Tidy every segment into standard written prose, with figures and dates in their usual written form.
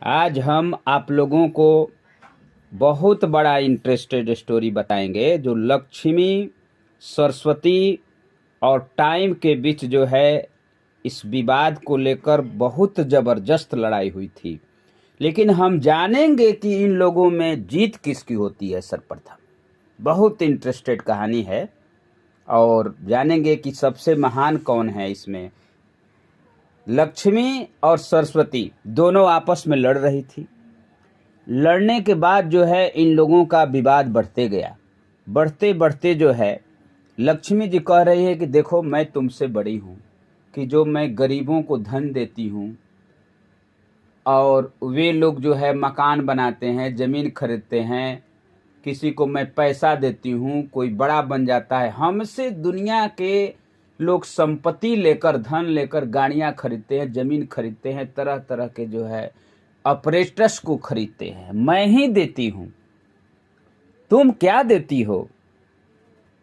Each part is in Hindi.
आज हम आप लोगों को बहुत बड़ा इंटरेस्टेड स्टोरी बताएंगे जो लक्ष्मी, सरस्वती और टाइम के बीच जो है इस विवाद को लेकर बहुत ज़बरदस्त लड़ाई हुई थी। लेकिन हम जानेंगे कि इन लोगों में जीत किसकी होती है। सर्वप्रथम बहुत इंटरेस्टेड कहानी है और जानेंगे कि सबसे महान कौन है इसमें। लक्ष्मी और सरस्वती दोनों आपस में लड़ रही थी। लड़ने के बाद जो है इन लोगों का विवाद बढ़ते गया। बढ़ते बढ़ते जो है लक्ष्मी जी कह रही है कि देखो मैं तुमसे बड़ी हूँ, कि जो मैं गरीबों को धन देती हूँ और वे लोग जो है मकान बनाते हैं, ज़मीन खरीदते हैं, किसी को मैं पैसा देती हूँ, कोई बड़ा बन जाता है। हमसे दुनिया के लोग संपत्ति लेकर, धन लेकर गाड़ियाँ खरीदते हैं, ज़मीन खरीदते हैं, तरह तरह के जो है ऑपरेटर्स को खरीदते हैं। मैं ही देती हूँ, तुम क्या देती हो?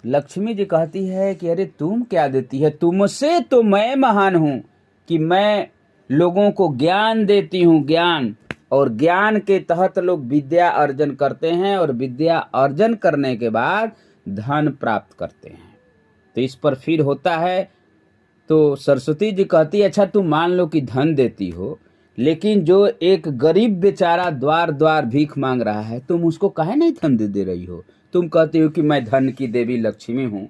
लक्ष्मी जी कहती है कि अरे तुम क्या देती है, तुमसे तो मैं महान हूँ कि मैं लोगों को ज्ञान देती हूँ, ज्ञान। और ज्ञान के तहत लोग विद्या अर्जन करते हैं और विद्या अर्जन करने के बाद धन प्राप्त करते हैं। तो इस पर फिर होता है। तो सरस्वती जी कहती है अच्छा तुम मान लो कि धन देती हो, लेकिन जो एक गरीब बेचारा द्वार द्वार भीख मांग रहा है तुम उसको काहे नहीं धन दे रही हो? तुम कहती हो कि मैं धन की देवी लक्ष्मी हूँ,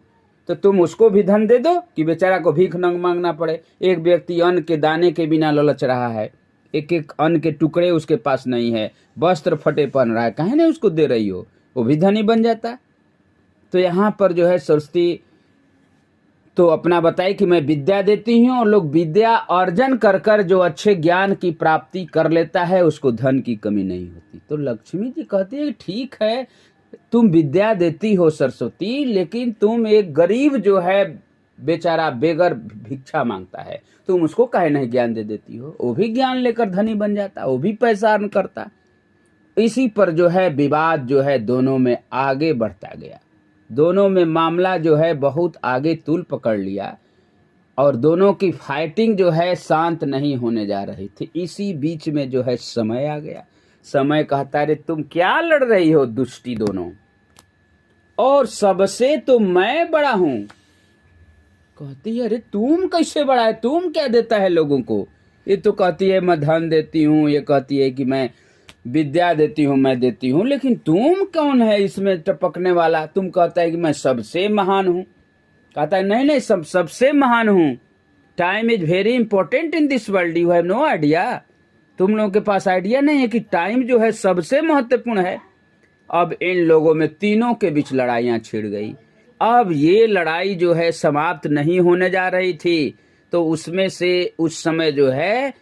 तो तुम उसको भी धन दे दो कि बेचारा को भीख न मांगना पड़े। एक व्यक्ति अन्न के दाने के बिना ललच रहा है, एक एक अन्न के टुकड़े उसके पास नहीं है, वस्त्र फटे पहन रहा है, काहे नहीं उसको दे रही हो? वो भी धनी बन जाता। तो यहाँ पर जो है सरस्वती तो अपना बताई कि मैं विद्या देती हूँ और लोग विद्या अर्जन कर कर जो अच्छे ज्ञान की प्राप्ति कर लेता है उसको धन की कमी नहीं होती। तो लक्ष्मी जी कहती है ठीक है तुम विद्या देती हो सरस्वती, लेकिन तुम एक गरीब जो है बेचारा बेगर भिक्षा मांगता है, तुम उसको काहे नहीं ज्ञान दे देती हो? वो भी ज्ञान लेकर धनी बन जाता, वो भी पैसा अर्न करता। इसी पर जो है विवाद जो है दोनों में आगे बढ़ता गया। दोनों में मामला जो है बहुत आगे तूल पकड़ लिया और दोनों की फाइटिंग जो है शांत नहीं होने जा रही थी। इसी बीच में जो है समय आ गया। समय कहता है तुम क्या लड़ रही हो दुष्टी दोनों, और सबसे तो मैं बड़ा हूं। कहती है अरे तुम कैसे बड़ा है, तुम क्या देता है लोगों को? ये तो कहती है मैं धन देती हूँ, ये कहती है कि मैं विद्या देती हूँ, मैं देती हूँ, लेकिन तुम कौन है इसमें टपकने वाला? तुम कहता है कि मैं सबसे महान हूँ। कहता है नहीं नहीं सबसे महान हूँ। Time is very important in this world, you have no idea. तुम लोगों के पास आइडिया नहीं है कि टाइम जो है सबसे महत्वपूर्ण है। अब इन लोगों में तीनों के बीच लड़ाइयाँ छिड़ गई। अब ये लड़ाई जो है समाप्त नहीं होने जा रही थी। तो उसमें से उस समय जो है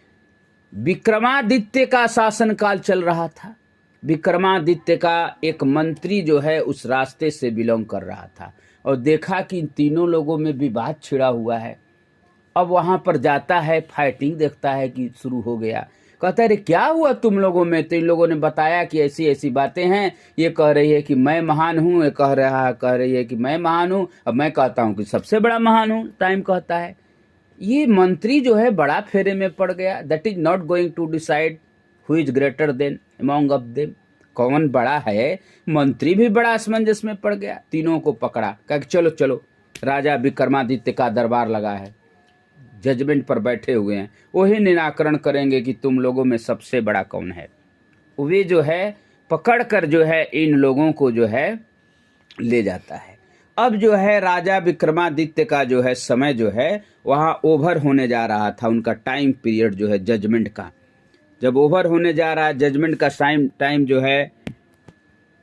विक्रमादित्य का शासनकाल चल रहा था। विक्रमादित्य का एक मंत्री जो है उस रास्ते से बिलोंग कर रहा था और देखा कि इन तीनों लोगों में विवाद छिड़ा हुआ है। अब वहां पर जाता है, फाइटिंग देखता है कि शुरू हो गया। कहता है अरे क्या हुआ तुम लोगों में? तो इन लोगों ने बताया कि ऐसी ऐसी बातें हैं। ये कह रही है कि मैं महान हूँ, ये कह रही है कि मैं महान हूँ, अब मैं कहता हूँ कि सबसे बड़ा महान हूँ। टाइम कहता है ये मंत्री जो है बड़ा फेरे में पड़ गया। That is not going to decide who is greater than among of them, कौन बड़ा है। मंत्री भी बड़ा असमंजस में पड़ गया। तीनों को पकड़ा, कहा कि चलो चलो राजा विक्रमादित्य का दरबार लगा है, जजमेंट पर बैठे हुए हैं, वही निराकरण करेंगे कि तुम लोगों में सबसे बड़ा कौन है। वे जो है पकड़ कर जो है इन लोगों को जो है ले जाता है। अब जो है राजा विक्रमादित्य का जो है समय जो है वहाँ ओवर होने जा रहा था। उनका टाइम पीरियड जो है जजमेंट का जब ओवर होने जा रहा है, जजमेंट का टाइम जो है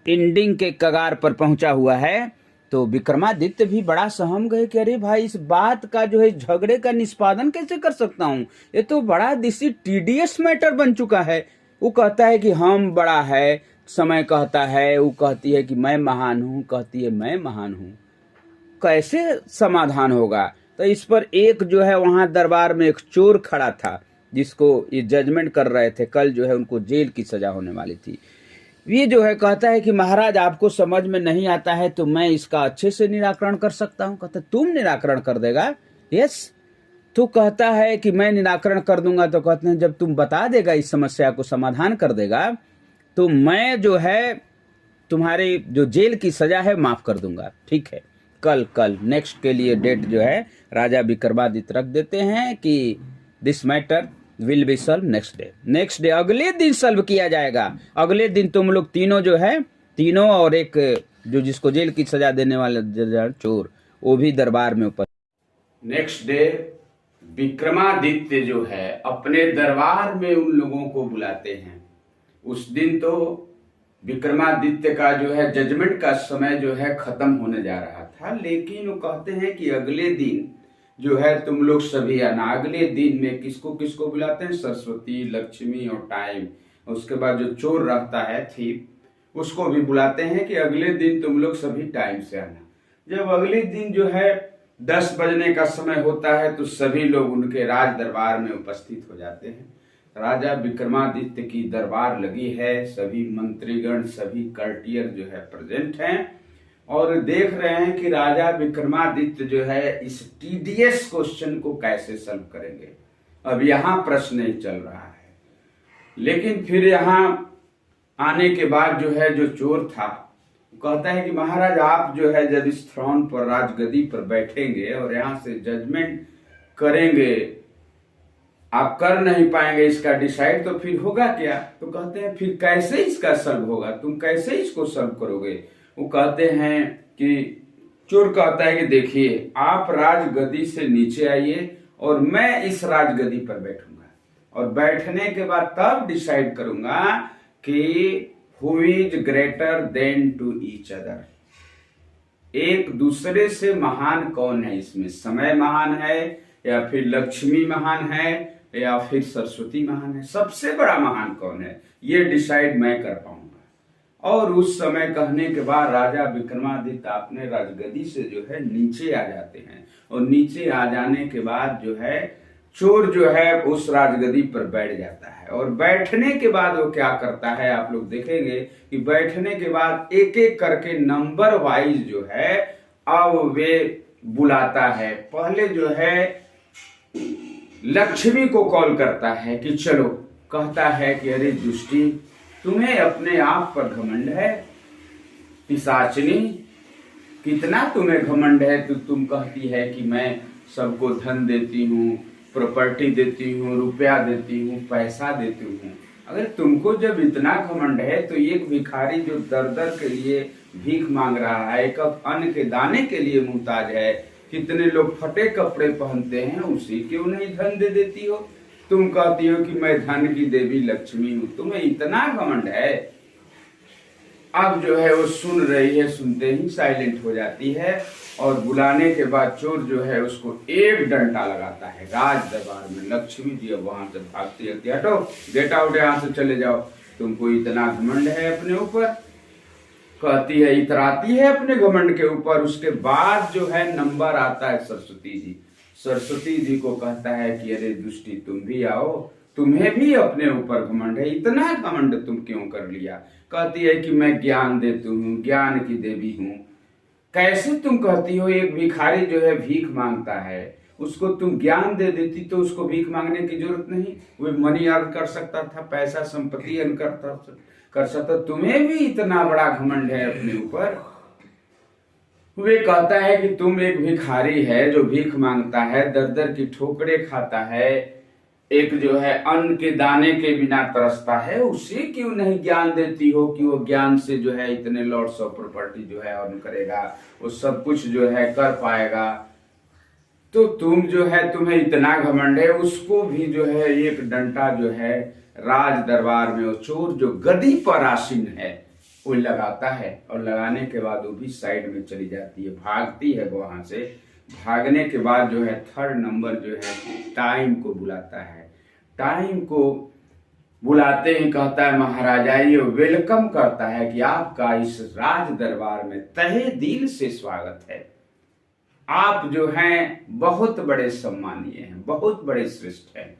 एंडिंग के कगार पर पहुंचा हुआ है। तो विक्रमादित्य भी बड़ा सहम गए कि अरे भाई इस बात का जो है झगड़े का निष्पादन कैसे कर सकता हूँ, ये तो बड़ा दिसी टीडियस मैटर बन चुका है। वो कहता है कि हम बड़ा है, समय कहता है, वो कहती है कि मैं महान हूँ, कहती है मैं महान हूँ, कैसे समाधान होगा? तो इस पर एक जो है वहां दरबार में एक चोर खड़ा था जिसको ये जजमेंट कर रहे थे। कल जो है उनको जेल की सजा होने वाली थी। ये जो है कहता है कि महाराज आपको समझ में नहीं आता है तो मैं इसका अच्छे से निराकरण कर सकता हूँ। कहता तुम निराकरण कर देगा? यस, तो कहता है कि मैं निराकरण कर दूंगा। तो कहते हैं जब तुम बता देगा, इस समस्या को समाधान कर देगा, तो मैं जो है तुम्हारी जो जेल की सजा है माफ कर दूंगा। ठीक है, कल नेक्स्ट के लिए डेट जो है राजा विक्रमादित्य रख देते हैं कि this matter will be solve next day अगले दिन सॉल्व किया जाएगा। अगले दिन तुम लोग तीनों जो है, तीनों और एक जो जिसको जेल की सजा देने वाला चोर, वो भी दरबार में उपस्थित। नेक्स्ट डे विक्रमादित्य जो है अपने दरबार में उन लोगों को बुलाते हैं। उस दिन तो विक्रमादित्य का जो है जजमेंट का समय जो है खत्म होने जा रहा था, लेकिन वो कहते हैं कि अगले दिन जो है तुम लोग सभी आना। अगले दिन में किसको किसको बुलाते हैं? सरस्वती, लक्ष्मी और टाइम। उसके बाद जो चोर रहता है थीप, उसको भी बुलाते हैं कि अगले दिन तुम लोग सभी टाइम से आना। जब अगले दिन जो है 10 बजने का समय होता है तो सभी लोग उनके राज दरबार में उपस्थित हो जाते हैं। राजा विक्रमादित्य की दरबार लगी है, सभी मंत्रीगण, सभी कर्टियर जो है प्रेजेंट हैं और देख रहे हैं कि राजा विक्रमादित्य जो है इस टीडीएस क्वेश्चन को कैसे सॉल्व करेंगे। अब यहाँ प्रश्न नहीं चल रहा है, लेकिन फिर यहाँ आने के बाद जो है जो चोर था कहता है कि महाराज आप जो है जब इस थ्रोन पर, राजगद्दी पर बैठेंगे और यहाँ से जजमेंट करेंगे, आप कर नहीं पाएंगे इसका डिसाइड, तो फिर होगा क्या? तो कहते हैं फिर कैसे इसका सॉल्व होगा, तुम कैसे इसको सॉल्व करोगे? वो कहते हैं कि चोर कहता है कि देखिए आप राजगद्दी से नीचे आइए और मैं इस राजगद्दी पर बैठूंगा और बैठने के बाद तब डिसाइड करूंगा कि who is greater than to each other, एक दूसरे से महान कौन है। इसमें समय महान है या फिर लक्ष्मी महान है या फिर सरस्वती महान है, सबसे बड़ा महान कौन है, ये डिसाइड मैं कर पाऊंगा। और उस समय कहने के बाद राजा विक्रमादित्य अपने राजगद्दी से जो है नीचे आ जाते हैं और नीचे आ जाने के बाद जो है चोर जो है उस राजगद्दी पर बैठ जाता है। और बैठने के बाद वो क्या करता है आप लोग देखेंगे कि बैठने के बाद एक एक करके नंबर वाइज जो है अब वे बुलाता है। पहले जो है लक्ष्मी को कॉल करता है कि चलो, कहता है कि अरे दुष्टी, तुम्हें अपने आप पर घमंड है, पिशाचनी, कितना तुम्हें घमंड है, तो तुम कहती है कि मैं सबको धन देती हूँ, प्रॉपर्टी देती हूँ, रुपया देती हूँ, पैसा देती हूँ। अगर तुमको जब इतना घमंड है तो एक भिखारी जो दर दर के लिए भीख मांग रहा है, एक अन्न के दाने के लिए मुहताज है, कितने लोग फटे कपड़े पहनते हैं, उसी क्यों नहीं धन दे देती हो? तुम कहती हो कि मैं धन की देवी लक्ष्मी हूं, तुम्हें इतना घमंड है। अब जो है वो सुन रही है, सुनते ही साइलेंट हो जाती है और बुलाने के बाद चोर जो है उसको एक डंडा लगाता है राज दरबार में। लक्ष्मी जी अब वहां से भागती है, हटो, गेट आउट, यहाँ से चले जाओ, तुमको इतना घमंड है अपने ऊपर, कहती है, इतराती है अपने घमंड के ऊपर। उसके बाद जो है नंबर आता है सरस्वती जी। सरस्वती जी को कहता है कि अरे दुष्टी, तुम भी आओ, तुम्हें भी अपने ऊपर घमंड है, इतना घमंड तुम क्यों कर लिया? कहती है कि मैं ज्ञान देती हूँ, ज्ञान की देवी हूँ। कैसे तुम कहती हो? एक भिखारी जो है भीख मांगता है, उसको तुम ज्ञान दे देती तो उसको भीख मांगने की जरूरत नहीं, वो मनी अर्न कर सकता था, पैसा संपत्ति अर्न कर सकता। तुम्हें भी इतना बड़ा घमंड है अपने ऊपर? वे कहता है कि तुम एक भिखारी है जो भीख मांगता है, दर दर की ठोकरे खाता है, एक जो है अन्न के दाने के बिना तरसता है, उसे क्यों नहीं ज्ञान देती हो कि वो ज्ञान से जो है इतने लॉट्स ऑफ प्रॉपर्टी जो है अर्न करेगा, वो सब कुछ जो है कर पाएगा। तो तुम जो है, तुम्हें इतना घमंड है, उसको भी जो है एक डंडा जो है राज दरबार में वो चोर जो गद्दी पर आसीन है वो लगाता है और लगाने के बाद वो भी साइड में चली जाती है, भागती है वहां से। भागने के बाद जो है थर्ड नंबर जो है टाइम को बुलाता है। टाइम को बुलाते ही कहता है महाराजा, ये वेलकम करता है कि आपका इस राज दरबार में तहे दिल से स्वागत है, आप जो हैं बहुत बड़े सम्मानीय हैं, बहुत बड़े श्रेष्ठ हैं।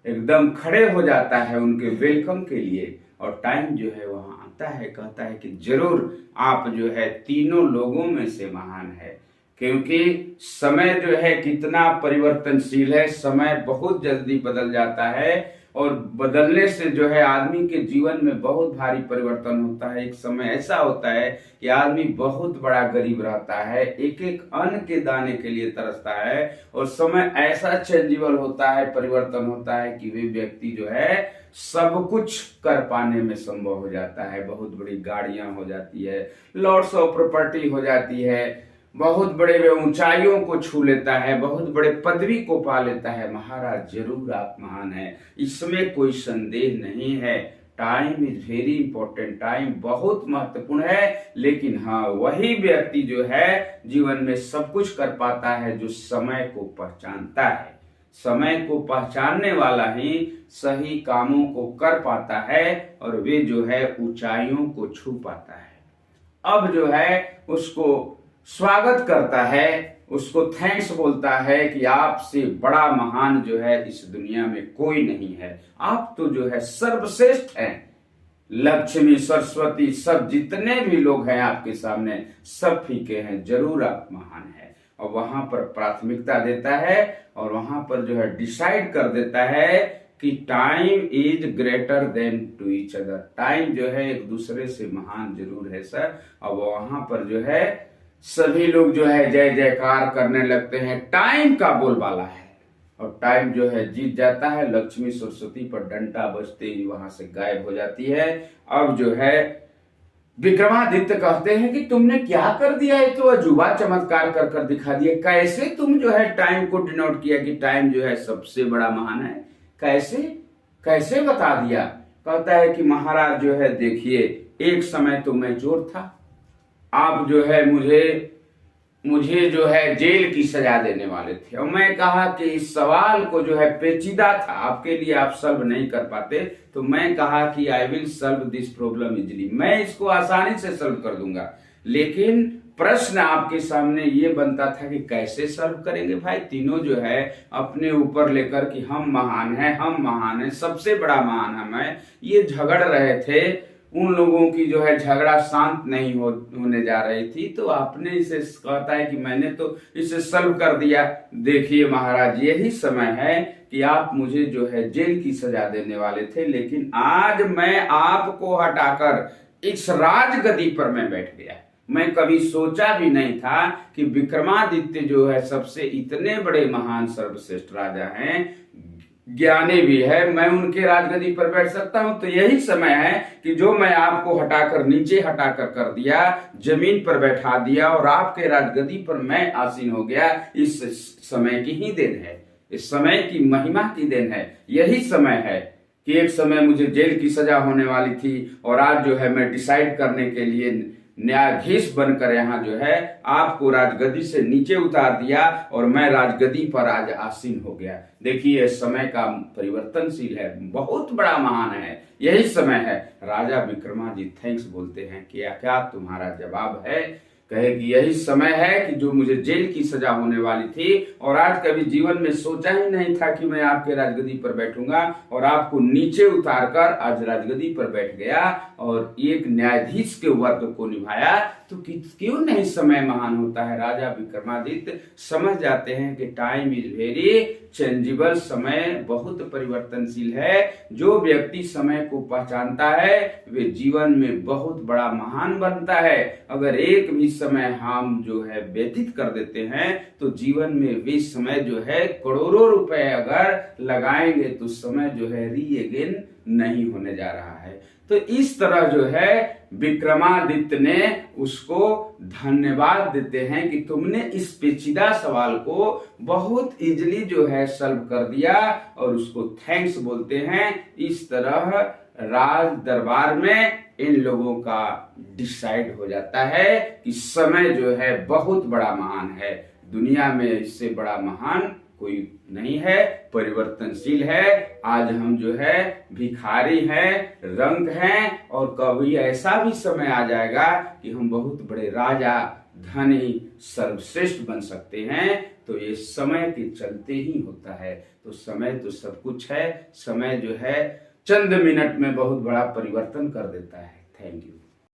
एकदम खड़े हो जाता है उनके वेलकम के लिए। और टाइम जो है वहां आता है, कहता है कि जरूर आप जो है तीनों लोगों में से महान है, क्योंकि समय जो है कितना परिवर्तनशील है, समय बहुत जल्दी बदल जाता है और बदलने से जो है आदमी के जीवन में बहुत भारी परिवर्तन होता है। एक समय ऐसा होता है कि आदमी बहुत बड़ा गरीब रहता है, एक एक अन्न के दाने के लिए तरसता है, और समय ऐसा चेंजेबल होता है, परिवर्तन होता है कि वे व्यक्ति जो है सब कुछ कर पाने में संभव हो जाता है। बहुत बड़ी गाड़ियां हो जाती है, लॉट्स ऑफ प्रॉपर्टी हो जाती है, बहुत बड़े ऊंचाइयों को छू लेता है, बहुत बड़े पदवी को पा लेता है। महाराज जरूर आप महान है, इसमें कोई संदेह नहीं है। Time is very important, time बहुत महत्वपूर्ण है। लेकिन हाँ, वही व्यक्ति जो है जीवन में सब कुछ कर पाता है जो समय को पहचानता है। समय को पहचानने वाला ही सही कामों को कर पाता है और वे जो है ऊंचाइयों को छू पाता है। अब जो है उसको स्वागत करता है, उसको थैंक्स बोलता है कि आपसे बड़ा महान जो है इस दुनिया में कोई नहीं है। आप तो जो है सर्वश्रेष्ठ हैं। लक्ष्मी, सरस्वती, सब जितने भी लोग हैं आपके सामने सब फीके हैं, जरूर आप महान हैं। और वहां पर प्राथमिकता देता है और वहां पर जो है डिसाइड कर देता है कि time is greater than to each other. Time जो है एक दूसरे से महान जरूर है सर। और वहां पर जो है सभी लोग जो है जय जयकार करने लगते हैं। टाइम का बोलबाला है और टाइम जो है जीत जाता है। लक्ष्मी सरस्वती पर डंडा बजते ही वहां से गायब हो जाती है। अब जो है विक्रमादित्य कहते हैं कि तुमने क्या कर दिया, है तो अजूबा चमत्कार कर कर दिखा दिया। कैसे तुम जो है टाइम को डिनोट किया कि टाइम जो है सबसे बड़ा महान है, कैसे कैसे बता दिया। कहता है कि महाराज जो है देखिए, एक समय तो मैं चोर था, आप जो है मुझे जो है जेल की सजा देने वाले थे, और मैं कहा कि इस सवाल को जो है पेचीदा था, आपके लिए आप सॉल्व नहीं कर पाते, तो मैं कहा कि I will solve this problem easily, मैं इसको आसानी से सॉल्व कर दूंगा। लेकिन प्रश्न आपके सामने ये बनता था कि कैसे सॉल्व करेंगे भाई। तीनों जो है अपने ऊपर लेकर कि हम महान हैं, हम महान हैं, सबसे बड़ा महान हम हैं, ये झगड़ रहे थे। उन लोगों की जो है झगड़ा शांत नहीं होने जा रही थी, तो आपने इसे कहता है कि मैंने तो इसे सॉल्व कर दिया। देखिए महाराज, यही समय है कि आप मुझे जो है जेल की सजा देने वाले थे, लेकिन आज मैं आपको हटाकर इस राजगद्दी पर मैं बैठ गया। मैं कभी सोचा भी नहीं था कि विक्रमादित्य जो है सबसे इतने बड़े महान सर्वश्रेष्ठ राजा हैं, ज्ञानी भी है, मैं उनके राजगद्दी पर बैठ सकता हूं। तो यही समय है कि जो मैं आपको हटाकर नीचे हटाकर कर दिया, जमीन पर बैठा दिया और आपके राजगद्दी पर मैं आसीन हो गया, इस समय की ही देन है, इस समय की महिमा की देन है। यही समय है कि एक समय मुझे जेल की सजा होने वाली थी और आज जो है मैं डिसाइड करने के लिए न्यायाधीश बनकर यहाँ जो है आपको राजगद्दी से नीचे उतार दिया और मैं राजगद्दी पर आज आसीन हो गया। देखिए समय का परिवर्तनशील है, बहुत बड़ा महान है, यही समय है। राजा विक्रमादित्य थैंक्स बोलते हैं कि क्या तुम्हारा जवाब है। कहे कि यही समय है कि जो मुझे जेल की सजा होने वाली थी और आज कभी जीवन में सोचा ही नहीं था कि मैं आपके राजगद्दी पर बैठूंगा और आपको नीचे उतारकर आज राजगद्दी पर बैठ गया और एक न्यायाधीश के वर्ग को निभाया, तो क्यों नहीं समय महान होता है। राजा विक्रमादित्य समझ जाते हैं कि टाइम इज वेरी चेंजेबल, समय बहुत परिवर्तनशील है। जो व्यक्ति समय को पहचानता है वे जीवन में बहुत बड़ा महान बनता है। अगर एक भी समय हम जो है व्यतीत कर देते हैं तो जीवन में वे समय जो है करोड़ों रुपए अगर लगाएंगे तो समय जो है री अगेन नहीं होने जा रहा है। तो इस तरह जो है विक्रमादित्य ने उसको धन्यवाद देते हैं कि तुमने इस पेचीदा सवाल को बहुत इजीली जो है सॉल्व कर दिया और उसको थैंक्स बोलते हैं। इस तरह राज दरबार में इन लोगों का डिसाइड हो जाता है कि समय जो है बहुत बड़ा महान है, दुनिया में इससे बड़ा महान कोई नहीं है, परिवर्तनशील है। आज हम जो है भिखारी हैं, रंग हैं और कभी ऐसा भी समय आ जाएगा कि हम बहुत बड़े राजा, धनी, सर्वश्रेष्ठ बन सकते हैं। तो ये समय के चलते ही होता है। तो समय तो सब कुछ है, समय जो है चंद मिनट में बहुत बड़ा परिवर्तन कर देता है। Thank you.